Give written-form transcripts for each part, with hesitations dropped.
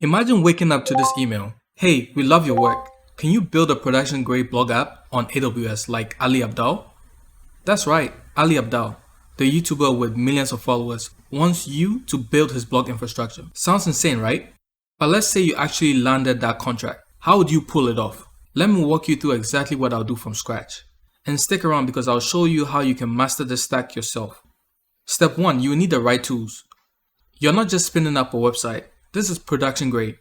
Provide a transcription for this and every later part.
Imagine waking up to this email. Hey, we love your work. Can you build a production-grade blog app on AWS like Ali Abdaal? That's right, Ali Abdaal, the YouTuber with millions of followers, wants you to build his blog infrastructure. Sounds insane, right? But let's say you actually landed that contract. How would you pull it off? Let me walk you through exactly what I'll do from scratch. And stick around because I'll show you how you can master this stack yourself. Step 1, you will need the right tools. You're not just spinning up a website. This is production grade.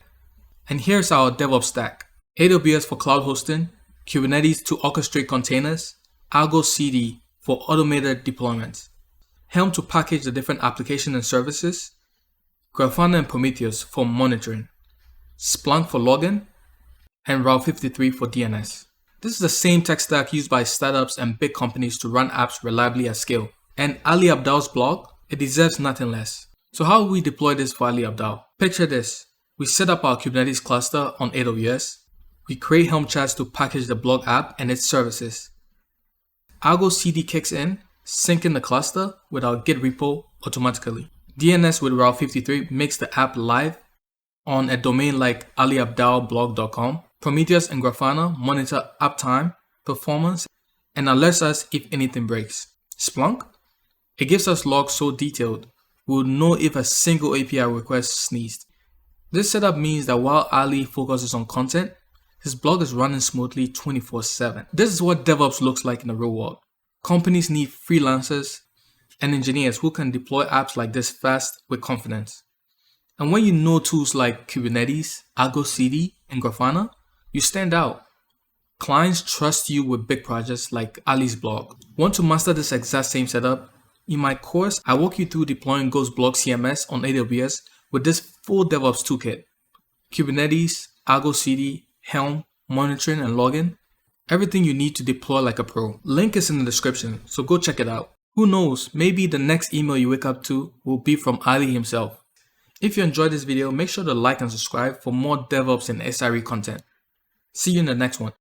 And here's our DevOps stack. AWS for cloud hosting, Kubernetes to orchestrate containers, ArgoCD for automated deployments, Helm to package the different applications and services, Grafana and Prometheus for monitoring, Splunk for login, and Route 53 for DNS. This is the same tech stack used by startups and big companies to run apps reliably at scale. And Ali Abdaal's blog, it deserves nothing less. So how will we deploy this for Ali Abdaal? Picture this. We set up our Kubernetes cluster on AWS. We create Helm charts to package the blog app and its services. ArgoCD kicks in, syncing the cluster with our Git repo automatically. DNS with Route 53 makes the app live on a domain like aliabdaalblog.com. Prometheus and Grafana monitor uptime, performance, and alerts us if anything breaks. Splunk? It gives us logs so detailed, we'll know if a single API request sneezed. This setup means that while Ali focuses on content, his blog is running smoothly 24/7. This is what DevOps looks like in the real world. Companies need freelancers and engineers who can deploy apps like this fast with confidence. And when you know tools like Kubernetes, ArgoCD, and Grafana, you stand out. Clients trust you with big projects like Ali's blog. Want to master this exact same setup? In my course, I walk you through deploying Ghost Blog CMS on AWS with this full DevOps toolkit. Kubernetes, ArgoCD, Helm, monitoring, and login. Everything you need to deploy like a pro. Link is in the description, so go check it out. Who knows, maybe the next email you wake up to will be from Ali himself. If you enjoyed this video, make sure to like and subscribe for more DevOps and SRE content. See you in the next one.